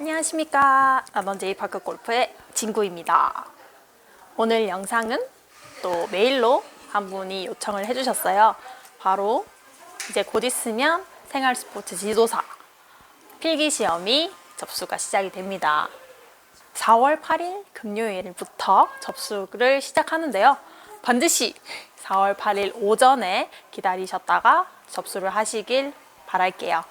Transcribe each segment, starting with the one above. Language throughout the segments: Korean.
안녕하십니까. 남원제이 파크 골프의 진구입니다. 오늘 영상은 또 메일로 한 분이 요청을 해주셨어요. 바로 이제 곧 있으면 생활스포츠 지도사 필기시험이 접수가 시작이 됩니다. 4월 8일 금요일부터 접수를 시작하는데요. 반드시 4월 8일 오전에 기다리셨다가 접수를 하시길 바랄게요.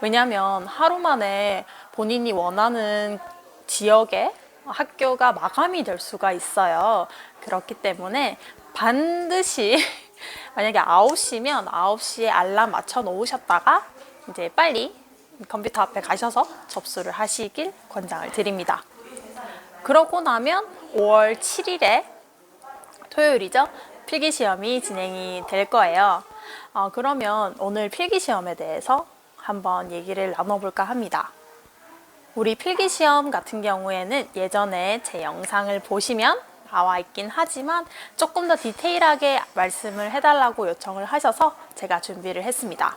왜냐하면 하루 만에 본인이 원하는 지역의 학교가 마감이 될 수가 있어요. 그렇기 때문에 반드시 만약에 9시면 9시에 알람 맞춰 놓으셨다가 이제 빨리 컴퓨터 앞에 가셔서 접수를 하시길 권장을 드립니다. 그러고 나면 5월 7일에 토요일이죠. 필기시험이 진행이 될 거예요. 그러면 오늘 필기시험에 대해서 한번 얘기를 나눠볼까 합니다. 우리 필기시험 같은 경우에는 예전에 제 영상을 보시면 나와 있긴 하지만 조금 더 디테일하게 말씀을 해달라고 요청을 하셔서 제가 준비를 했습니다.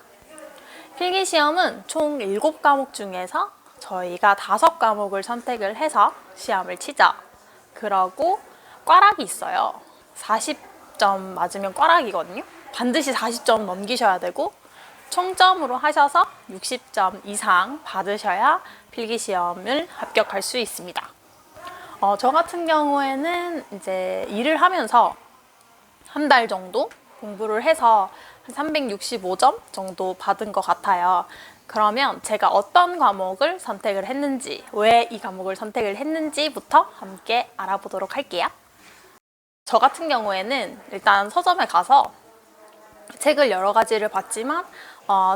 필기시험은 총 7과목 중에서 저희가 5과목을 선택을 해서 시험을 치죠. 그러고 꽈락이 있어요. 40점 맞으면 꽈락이거든요. 반드시 40점 넘기셔야 되고 총점으로 하셔서 60점 이상 받으셔야 필기시험을 합격할 수 있습니다. 저 같은 경우에는 이제 일을 하면서 한 달 정도 공부를 해서 한 365점 정도 받은 것 같아요. 그러면 제가 어떤 과목을 선택을 했는지, 왜 이 과목을 선택을 했는지부터 함께 알아보도록 할게요. 저 같은 경우에는 일단 서점에 가서 책을 여러 가지를 봤지만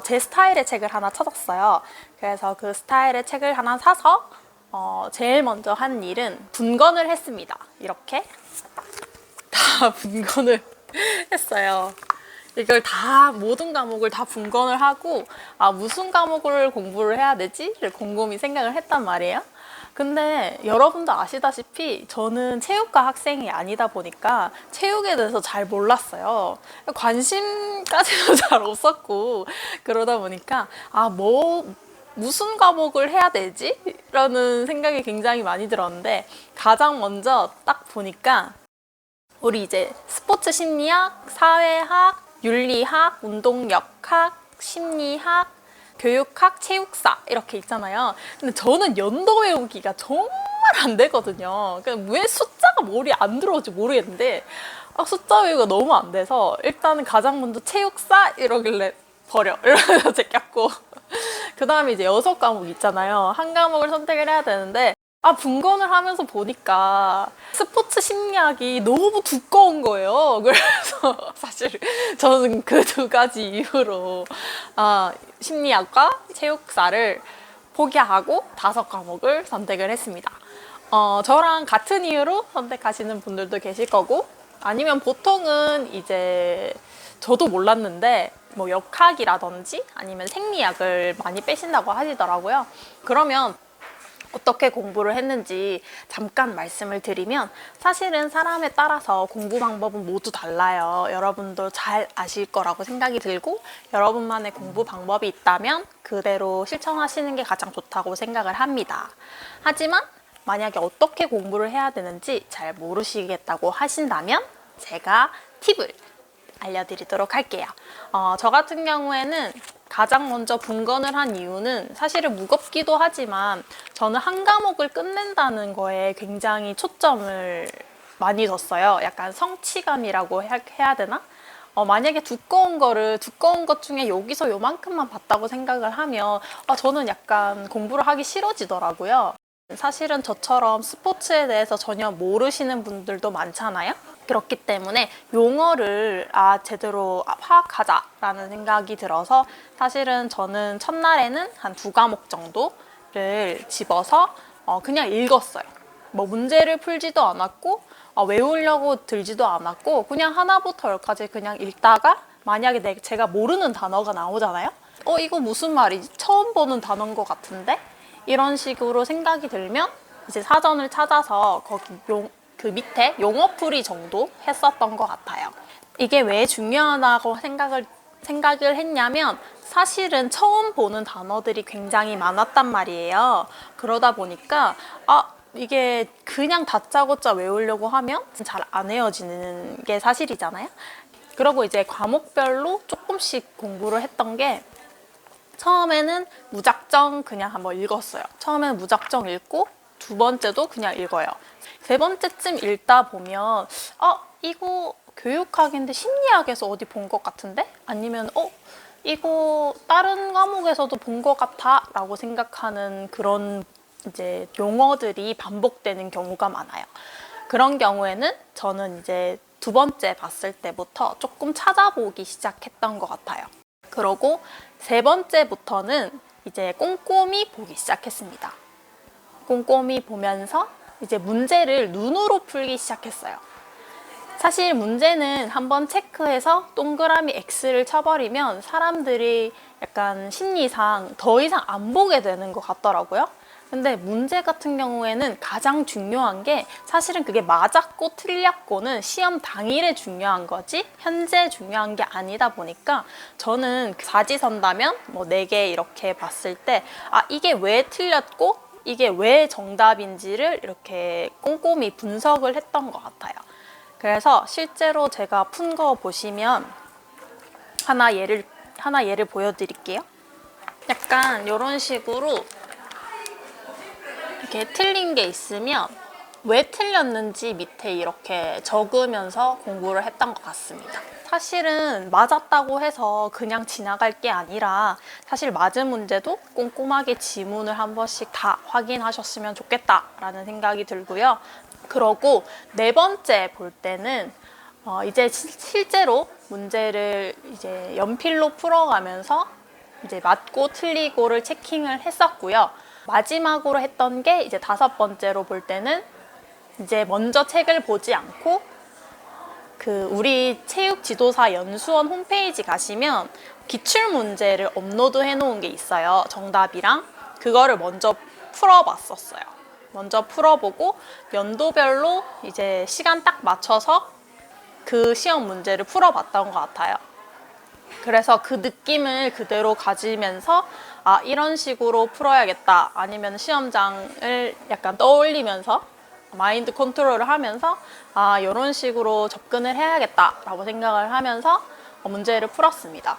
제 스타일의 책을 하나 찾았어요. 그래서 그 스타일의 책을 하나 사서 제일 먼저 한 일은 분권을 했습니다. 이렇게 다 분권을 했어요. 이걸 다 모든 과목을 다 분권을 하고 무슨 과목을 공부를 해야 되지를 곰곰이 생각을 했단 말이에요. 근데 여러분도 아시다시피 저는 체육과 학생이 아니다 보니까 체육에 대해서 잘 몰랐어요. 관심까지도 잘 없었고 그러다 보니까 무슨 과목을 해야 되지? 라는 생각이 굉장히 많이 들었는데 가장 먼저 딱 보니까 우리 이제 스포츠 심리학, 사회학, 윤리학, 운동역학, 심리학, 교육학, 체육사 이렇게 있잖아요. 근데 저는 연도 외우기가 정말 안 되거든요. 왜 숫자가 머리에 안 들어올지 모르겠는데 숫자 외우기가 너무 안 돼서 일단은 가장 먼저 체육사 이러길래 버려 이러면서 제꼈고 그 다음에 이제 6과목 있잖아요. 한 과목을 선택을 해야 되는데 분권을 하면서 보니까 스포츠 심리학이 너무 두꺼운 거예요. 그래서 사실 저는 그 2가지 이유로 심리학과 체육사를 포기하고 5과목을 선택을 했습니다. 저랑 같은 이유로 선택하시는 분들도 계실 거고 아니면 보통은 이제 저도 몰랐는데 뭐 역학이라든지 아니면 생리학을 많이 빼신다고 하시더라고요. 그러면 어떻게 공부를 했는지 잠깐 말씀을 드리면 사실은 사람에 따라서 공부 방법은 모두 달라요. 여러분도 잘 아실 거라고 생각이 들고 여러분만의 공부 방법이 있다면 그대로 실천하시는 게 가장 좋다고 생각을 합니다. 하지만 만약에 어떻게 공부를 해야 되는지 잘 모르시겠다고 하신다면 제가 팁을 알려드리도록 할게요. 저 같은 경우에는 가장 먼저 분권을 한 이유는 사실은 무겁기도 하지만 저는 한 과목을 끝낸다는 거에 굉장히 초점을 많이 뒀어요. 약간 성취감이라고 해야 되나? 만약에 두꺼운 것 중에 여기서 요만큼만 봤다고 생각을 하면 저는 약간 공부를 하기 싫어지더라고요. 사실은 저처럼 스포츠에 대해서 전혀 모르시는 분들도 많잖아요. 그렇기 때문에 용어를 제대로 파악하자라는 생각이 들어서 사실은 저는 첫날에는 한 2과목 정도를 집어서 그냥 읽었어요. 뭐 문제를 풀지도 않았고 외우려고 들지도 않았고 그냥 하나부터 열까지 그냥 읽다가 만약에 제가 모르는 단어가 나오잖아요. 이거 무슨 말이지? 처음 보는 단어인 것 같은데? 이런 식으로 생각이 들면 이제 사전을 찾아서 거기 그 밑에 용어풀이 정도 했었던 것 같아요. 이게 왜 중요하다고 생각을 했냐면 사실은 처음 보는 단어들이 굉장히 많았단 말이에요. 그러다 보니까 이게 그냥 다짜고짜 외우려고 하면 잘 안 외워지는 게 사실이잖아요. 그리고 이제 과목별로 조금씩 공부를 했던 게 처음에는 무작정 그냥 한번 읽었어요. 처음에는 무작정 읽고 두 번째도 그냥 읽어요. 세 번째쯤 읽다 보면 이거 교육학인데 심리학에서 어디 본 것 같은데? 아니면 이거 다른 과목에서도 본 것 같아 라고 생각하는 그런 이제 용어들이 반복되는 경우가 많아요. 그런 경우에는 저는 이제 두 번째 봤을 때부터 조금 찾아보기 시작했던 것 같아요. 그러고 세 번째부터는 이제 꼼꼼히 보기 시작했습니다. 꼼꼼히 보면서 이제 문제를 눈으로 풀기 시작했어요. 사실 문제는 한번 체크해서 동그라미 X를 쳐버리면 사람들이 약간 심리상 더 이상 안 보게 되는 것 같더라고요. 근데 문제 같은 경우에는 가장 중요한 게 사실은 그게 맞았고 틀렸고는 시험 당일에 중요한 거지 현재 중요한 게 아니다 보니까 저는 사지선다면 뭐 4개 이렇게 봤을 때 이게 왜 틀렸고 이게 왜 정답인지를 이렇게 꼼꼼히 분석을 했던 것 같아요. 그래서 실제로 제가 푼 거 보시면 하나 예를 보여드릴게요. 약간 이런 식으로 이렇게 틀린 게 있으면 왜 틀렸는지 밑에 이렇게 적으면서 공부를 했던 것 같습니다. 사실은 맞았다고 해서 그냥 지나갈 게 아니라 사실 맞은 문제도 꼼꼼하게 지문을 한 번씩 다 확인하셨으면 좋겠다라는 생각이 들고요. 그러고 네 번째 볼 때는 이제 실제로 문제를 이제 연필로 풀어가면서 이제 맞고 틀리고를 체킹을 했었고요. 마지막으로 했던 게 이제 5번째로 볼 때는 이제 먼저 책을 보지 않고 우리 체육지도사 연수원 홈페이지 가시면 기출문제를 업로드 해놓은 게 있어요. 정답이랑 그거를 먼저 풀어봤었어요. 먼저 풀어보고 연도별로 이제 시간 딱 맞춰서 그 시험 문제를 풀어봤던 것 같아요. 그래서 그 느낌을 그대로 가지면서 이런 식으로 풀어야겠다 아니면 시험장을 약간 떠올리면서 마인드 컨트롤을 하면서 이런 식으로 접근을 해야겠다 라고 생각을 하면서 문제를 풀었습니다.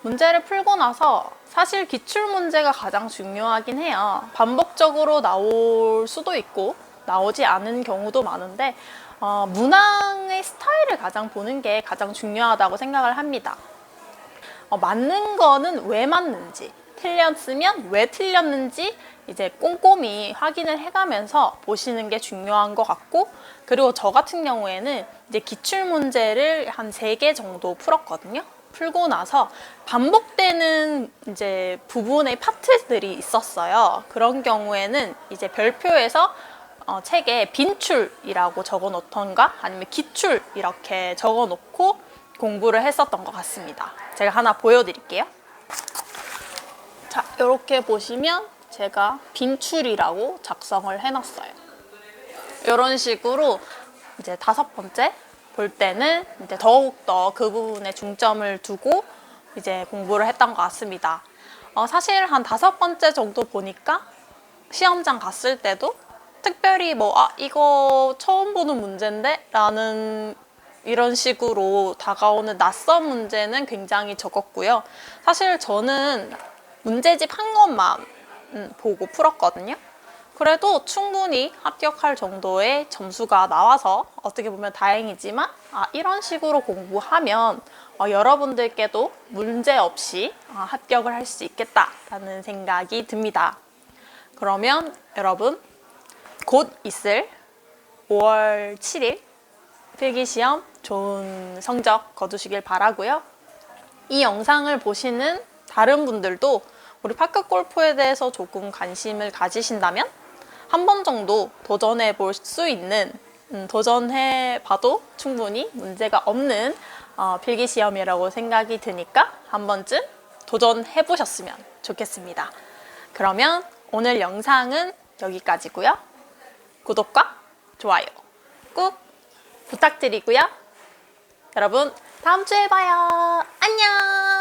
문제를 풀고 나서 사실 기출문제가 가장 중요하긴 해요. 반복적으로 나올 수도 있고 나오지 않은 경우도 많은데 문항의 스타일을 가장 보는 게 가장 중요하다고 생각을 합니다. 맞는 거는 왜 맞는지, 틀렸으면 왜 틀렸는지 이제 꼼꼼히 확인을 해가면서 보시는 게 중요한 것 같고, 그리고 저 같은 경우에는 이제 기출문제를 한 3개 정도 풀었거든요. 풀고 나서 반복되는 이제 부분의 파트들이 있었어요. 그런 경우에는 이제 별표에서 책에 빈출이라고 적어 놓던가 아니면 기출 이렇게 적어 놓고 공부를 했었던 것 같습니다. 제가 하나 보여드릴게요. 자, 이렇게 보시면 제가 빈출이라고 작성을 해놨어요. 이런 식으로 이제 5번째 볼 때는 이제 더욱더 그 부분에 중점을 두고 이제 공부를 했던 것 같습니다. 사실 한 5번째 정도 보니까 시험장 갔을 때도 특별히 이거 처음 보는 문제인데? 라는 이런 식으로 다가오는 낯선 문제는 굉장히 적었고요. 사실 저는 문제집 한 것만 보고 풀었거든요. 그래도 충분히 합격할 정도의 점수가 나와서 어떻게 보면 다행이지만 이런 식으로 공부하면 여러분들께도 문제 없이 합격을 할 수 있겠다라는 생각이 듭니다. 그러면 여러분 곧 있을 5월 7일 필기시험 좋은 성적 거두시길 바라고요. 이 영상을 보시는 다른 분들도 우리 파크골프에 대해서 조금 관심을 가지신다면 한 번 정도 도전해 볼 수 있는 도전해 봐도 충분히 문제가 없는 필기시험이라고 생각이 드니까 한 번쯤 도전해 보셨으면 좋겠습니다. 그러면 오늘 영상은 여기까지고요. 구독과 좋아요 꾹 부탁드리고요. 여러분 다음 주에 봐요. 안녕.